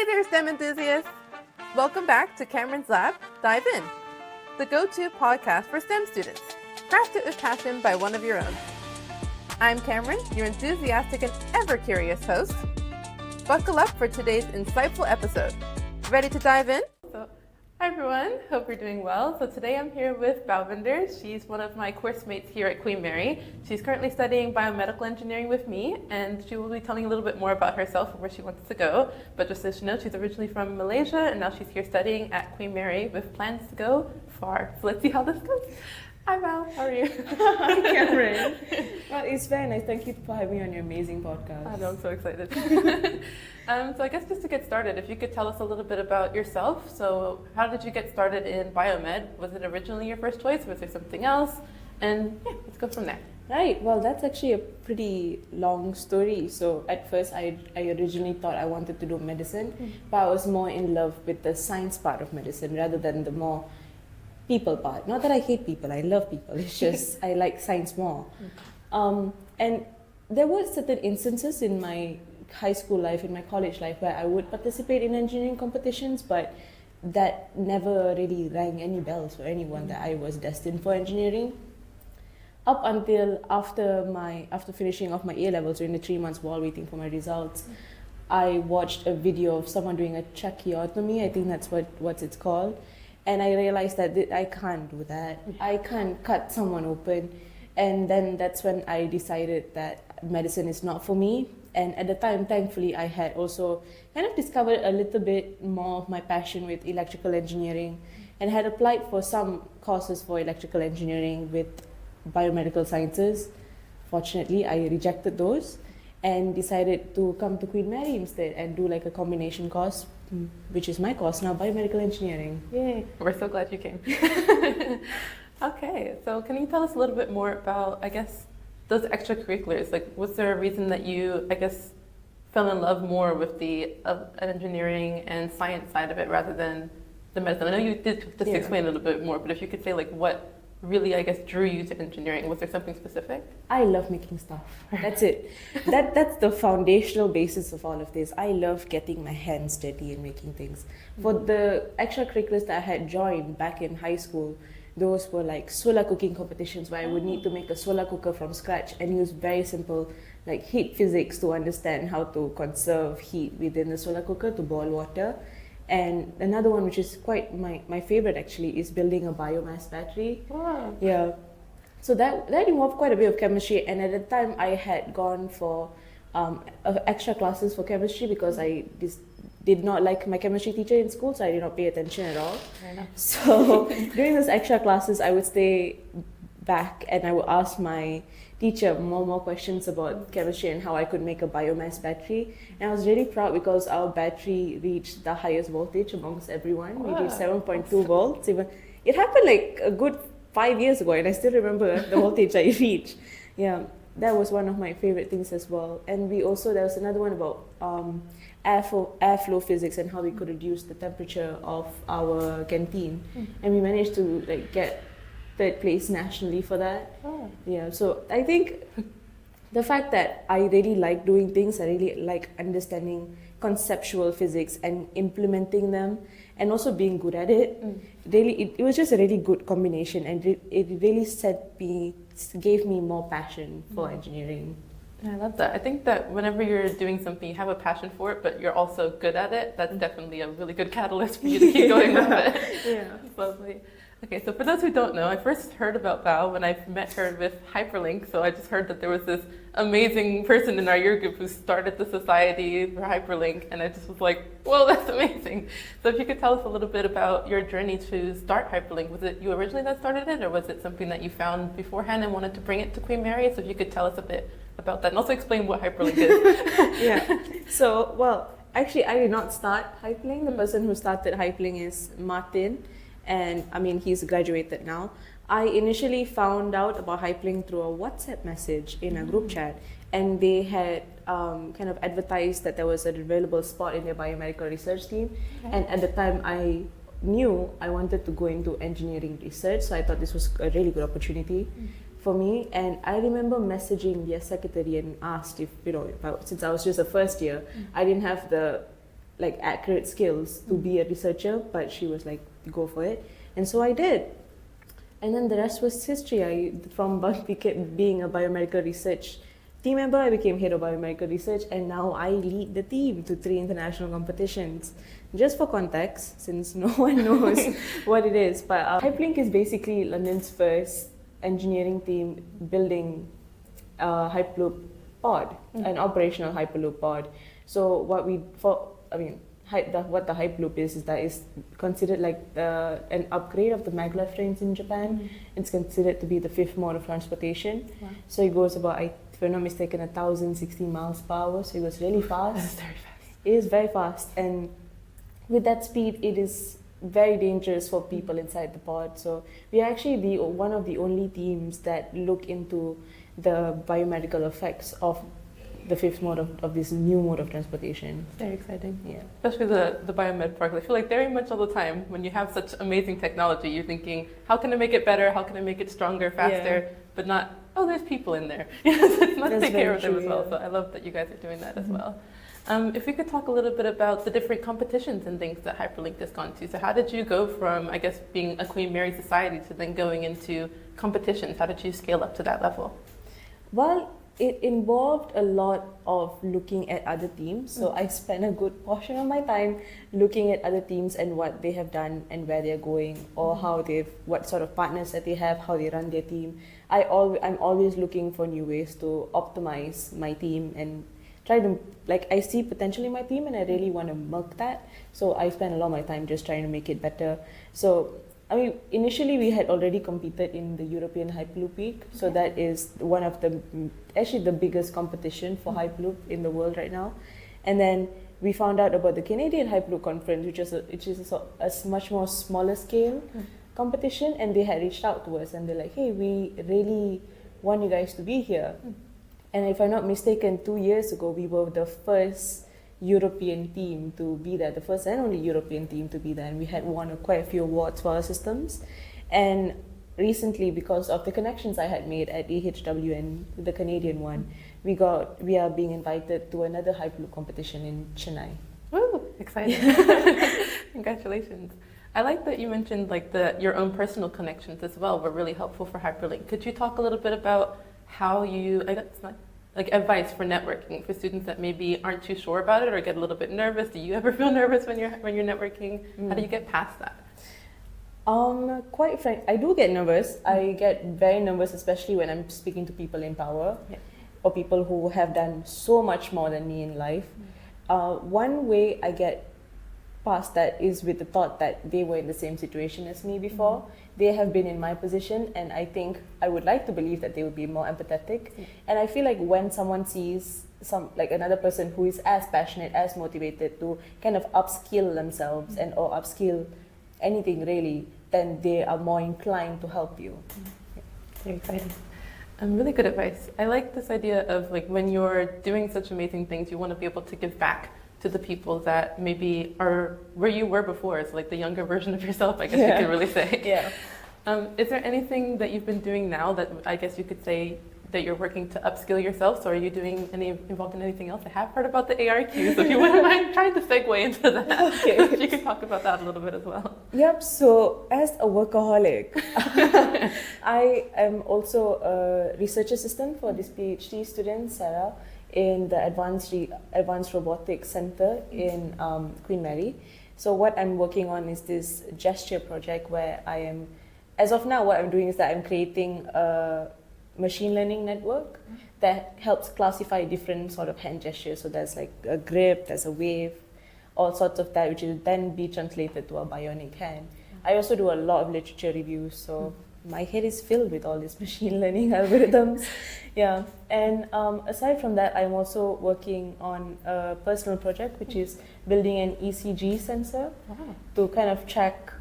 there, STEM enthusiasts! Welcome back to Cameron's Lab, Dive In, the go-to podcast for STEM students, crafted with passion by one of your own. I'm Cameron, your enthusiastic and ever-curious host. Buckle up for today's insightful episode. Ready to dive in? Hi everyone, hope you're doing well. So today I'm here with Balvinder. She's one of my course mates here at Queen Mary. She's currently studying biomedical engineering with me, and she will be telling a little bit more about herself and where she wants to go. But just so you know, she's originally from Malaysia, and now she's here studying at Queen Mary with plans to go far. So let's see how this goes. Hi Val, how are you? Hi Cameron. Well, it's very nice. Thank you for having me on your amazing podcast. I know, I'm so excited. So I guess just to get started, if you could tell us a little bit about yourself. So how did you get started in biomed? Was it originally your first choice? Was there something else? And yeah, let's go from there. Right. Well, that's actually a pretty long story. So at first, I originally thought I wanted to do medicine, but I was more in love with the science part of medicine rather than the more people part. Not that I hate people, I love people. It's just I like science more. And there were certain instances in my high school life, in my college life, where I would participate in engineering competitions, but that never really rang any bells for anyone that I was destined for engineering. Up until after finishing off my A-levels, during the 3 months while waiting for my results, I watched a video of someone doing a tracheotomy. I think that's what it's called. And I realized that I can't do that. I can't cut someone open. And then that's when I decided that medicine is not for me. And at the time, thankfully, I had also kind of discovered a little bit more of my passion with electrical engineering and had applied for some courses for electrical engineering with biomedical sciences. Fortunately, I rejected those and decided to come to Queen Mary instead and do like a combination course, which is my course now, biomedical engineering. Yay, we're so glad you came. Okay, so can you tell us a little bit more about, I guess, those extracurriculars? Like, was there a reason that you, I guess, fell in love more with the engineering and science side of it rather than the medicine? I know you did just explain a little bit more, but if you could say like what really, I guess, drew you to engineering? Was there something specific? I love making stuff. That's it. That's the foundational basis of all of this. I love getting my hands dirty and making things. For the extracurriculars that I had joined back in high school, those were like solar cooking competitions where I would need to make a solar cooker from scratch and use very simple like heat physics to understand how to conserve heat within the solar cooker to boil water. And another one, which is quite my favorite actually, is building a biomass battery. Wow. Yeah. So that involved quite a bit of chemistry, and at the time I had gone for extra classes for chemistry because I did not like my chemistry teacher in school, so I did not pay attention at all. So during those extra classes, I would stay back and I would ask my teacher more questions about chemistry and how I could make a biomass battery. And I was really proud because our battery reached the highest voltage amongst everyone. We reached 7.2 volts. It happened like a good 5 years ago, and I still remember the voltage I reached. Yeah, that was one of my favorite things as well. And there was another one about airflow physics and how we could reduce the temperature of our canteen. And we managed to like get third place nationally for that. Yeah, so I think the fact that I really like doing things, I really like understanding conceptual physics and implementing them and also being good at it, really, it was just a really good combination, and it really gave me more passion for engineering. I love that. I think that whenever you're doing something, you have a passion for it, but you're also good at it. That's definitely a really good catalyst for you to keep going with it. Yeah. That's lovely. Okay, so for those who don't know, I first heard about Val when I met her with Hyperlink. So I just heard that there was this amazing person in our year group who started the society for Hyperlink, and I just was like, whoa, that's amazing. So if you could tell us a little bit about your journey to start Hyperlink. Was it you originally that started it, or was it something that you found beforehand and wanted to bring it to Queen Mary? So if you could tell us a bit about that, and also explain what Hyperlink is. Yeah. So, well, actually, I did not start Hyperlink. The person who started Hyperlink is Martin. And I mean, he's graduated now. I initially found out about Hyperlink through a WhatsApp message in a group chat, and they had kind of advertised that there was an available spot in their biomedical research team. And at the time, I knew I wanted to go into engineering research, so I thought this was a really good opportunity for me. And I remember messaging their secretary and asked if, since I was just a first year, I didn't have the like accurate skills to be a researcher, but she was like, go for it. And so I did. And then the rest was history. From being a biomedical research team member, I became head of biomedical research, and now I lead the team to 3 international competitions. Just for context, since no one knows what it is, but Hyperlink is basically London's first engineering team building a Hyperloop pod, an operational Hyperloop pod. So what the Hyperloop is that it's considered like an upgrade of the maglev trains in Japan. It's considered to be the 5th mode of transportation. Wow. So it goes about, if I'm not mistaken, 1,016 miles per hour. So it goes really fast. That's very fast. It is very fast, and with that speed, it is very dangerous for people inside the pod. So we are actually one of the only teams that look into the biomedical effects of the 5th mode of this new mode of transportation. Very exciting. Yeah. Especially the biomed park. I feel like very much all the time when you have such amazing technology, you're thinking, how can I make it better? How can I make it stronger, faster? Yeah. But not, oh, there's people in there. It's not to take care of them as well. So I love that you guys are doing that as well. If we could talk a little bit about the different competitions and things that Hyperlink has gone to. So how did you go from, I guess, being a Queen Mary Society to then going into competitions? How did you scale up to that level? Well, it involved a lot of looking at other teams. So I spent a good portion of my time looking at other teams and what they have done and where they're going, or what sort of partners that they have, how they run their team. I'm always looking for new ways to optimize my team and try to, I see potential in my team and I really want to milk that. So I spend a lot of my time just trying to make it better. So initially we had already competed in the European Hyperloop Week. So that is one of the biggest competition for Hyperloop in the world right now. And then we found out about the Canadian Hyperloop Conference, which is a much more smaller scale competition. And they had reached out to us and they're like, hey, we really want you guys to be here. And if I'm not mistaken, 2 years ago, we were the first European team to be there, the first and only European team to be there, and we had won quite a few awards for our systems. And recently, because of the connections I had made at AHW and the Canadian one, we are being invited to another Hyperloop competition in Chennai. Woo! Exciting! Congratulations! I like that you mentioned your own personal connections as well were really helpful for Hyperlink. Could you talk a little bit about how you, advice for networking for students that maybe aren't too sure about it or get a little bit nervous? Do you ever feel nervous when you're networking? How do you get past that? Quite frank, I do get nervous. I get very nervous, especially when I'm speaking to people in power or people who have done so much more than me in life. One way I get past that is with the thought that they were in the same situation as me before. They have been in my position, and I think I would like to believe that they would be more empathetic. And I feel like when someone sees another person who is as passionate, as motivated to kind of upskill themselves or upskill anything really, then they are more inclined to help you. Very exciting. Really good advice. I like this idea of when you're doing such amazing things, you want to be able to give back to the people that maybe are where you were before. It's like the younger version of yourself, I guess you can really say. Yeah. Is there anything that you've been doing now that I guess you could say that you're working to upskill yourself? So are you involved in anything else? I have heard about the ARQ, so if you wouldn't mind trying to segue into that. Okay. If you could talk about that a little bit as well. Yep, so as a workaholic, I am also a research assistant for this PhD student, Sarah, in the Advanced Robotics Centre in Queen Mary. So what I'm working on is this gesture project where as of now, what I'm doing is that I'm creating a machine learning network that helps classify different sort of hand gestures. So there's a grip, there's a wave, all sorts of that, which will then be translated to a bionic hand. I also do a lot of literature reviews, so my head is filled with all these machine learning algorithms. Yeah, and aside from that, I'm also working on a personal project, which is building an ECG sensor to kind of check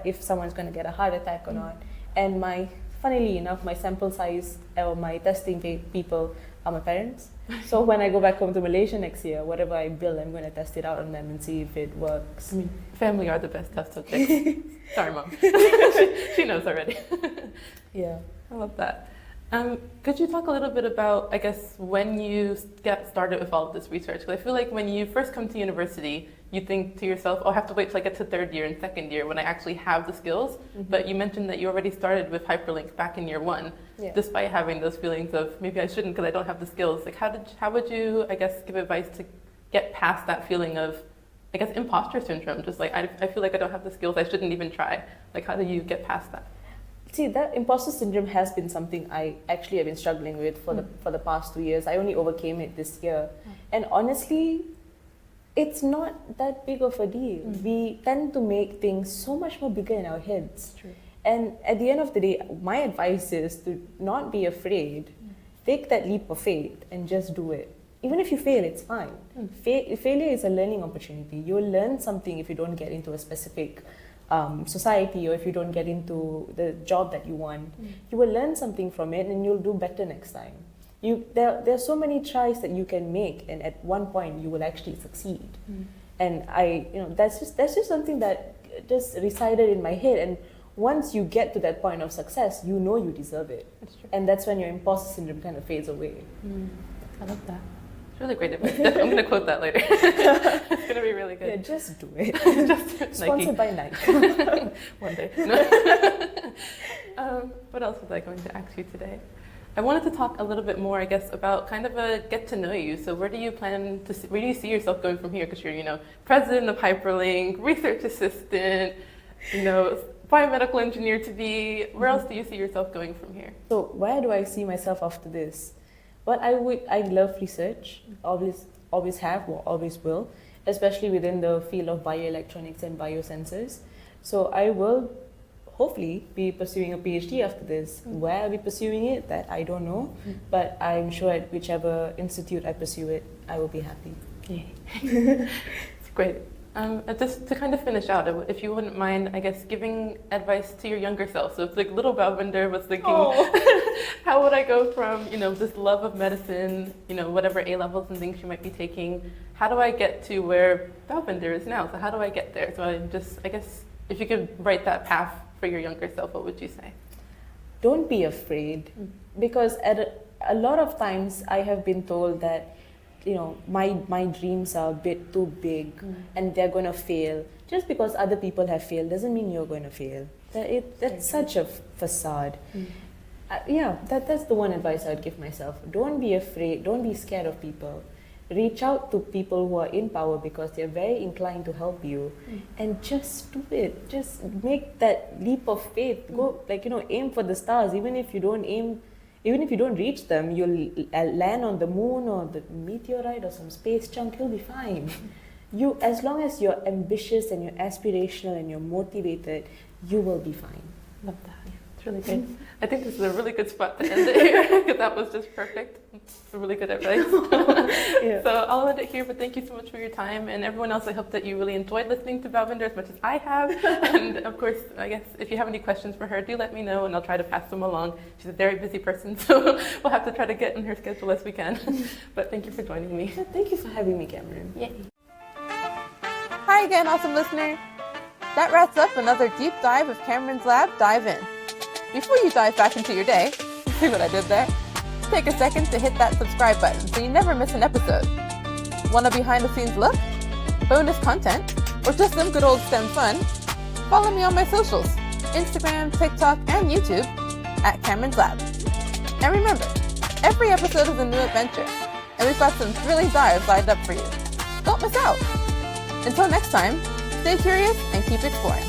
if someone's going to get a heart attack or not. And funnily enough, my sample size or my testing people are my parents. So when I go back home to Malaysia next year, whatever I build, I'm going to test it out on them and see if it works. I mean, family are the best test subjects. Sorry, Mom. She knows already. Yeah. I love that. Could you talk a little bit about, I guess, when you get started with all of this research? Because I feel like when you first come to university, you think to yourself, oh, I have to wait till I get to third year and second year when I actually have the skills. But you mentioned that you already started with Hyperlink back in year one, despite having those feelings of maybe I shouldn't because I don't have the skills. Like, how would you, I guess, give advice to get past that feeling of, I guess, imposter syndrome? Just like, I feel like I don't have the skills, I shouldn't even try. Like, how do you get past that? See, that imposter syndrome has been something I actually have been struggling with for the past 2 years. I only overcame it this year. And honestly, it's not that big of a deal. We tend to make things so much more bigger in our heads. True. And at the end of the day, my advice is to not be afraid. Take that leap of faith and just do it. Even if you fail, it's fine. Failure is a learning opportunity. You'll learn something if you don't get into a specific society, or if you don't get into the job that you want. You will learn something from it and you'll do better next time. There are so many tries that you can make, and at one point you will actually succeed. And that's just something that just resided in my head. And once you get to that point of success, you know you deserve it. That's true. And that's when your imposter syndrome kind of fades away. I love that. It's really great advice. I'm going to quote that later. It's going to be really good. Yeah, just do it. Just Sponsored by Nike. One day. What else was I going to ask you today? I wanted to talk a little bit more, I guess, about kind of a get to know you. So where do you where do you see yourself going from here? Because you're, President of Hyperlink, research assistant, biomedical engineer to be. Where else do you see yourself going from here? So where do I see myself after this? Well, I love research, always have, or always will, especially within the field of bioelectronics and biosensors. So I will hopefully be pursuing a PhD after this. Where I'll be pursuing it, that I don't know, but I'm sure at whichever institute I pursue it, I will be happy. Yay. It's great. Just to kind of finish out, if you wouldn't mind, I guess, giving advice to your younger self. So if like little Balvinder was thinking, how would I go from, this love of medicine, whatever A-levels and things you might be taking, how do I get to where Balvinder is now? So how do I get there? So I guess, if you could write that path for your younger self, what would you say? Don't be afraid, because at a lot of times I have been told that my dreams are a bit too big and they're going to fail. Just because other people have failed doesn't mean you're going to fail. That's such a facade. That's the one advice I'd give myself. Don't be afraid, don't be scared of people. Reach out to people who are in power because they're very inclined to help you, and just do it. Just make that leap of faith. Go, aim for the stars. Even if you don't reach them, you'll land on the moon or the meteorite or some space chunk, you'll be fine. As long as you're ambitious and you're aspirational and you're motivated, you will be fine. Love that. It's really good. I think this is a really good spot to end it here, because that was just perfect. It's a really good advice. So I'll end it here, but thank you so much for your time. And everyone else, I hope that you really enjoyed listening to Balvinder as much as I have. And of course, I guess if you have any questions for her, do let me know and I'll try to pass them along. She's a very busy person, so we'll have to try to get in her schedule as we can. But thank you for joining me. Thank you for having me, Cameron. Yay. Hi again, awesome listener. That wraps up another deep dive of Cameron's Lab Dive In. Before you dive back into your day, see what I did there? Take a second to hit that subscribe button so you never miss an episode. Want a behind the scenes look? Bonus content? Or just some good old STEM fun? Follow me on my socials, Instagram, TikTok, and YouTube at Cameron's Lab. And remember, every episode is a new adventure, and we've got some thrilling dives lined up for you. Don't miss out! Until next time, stay curious and keep exploring.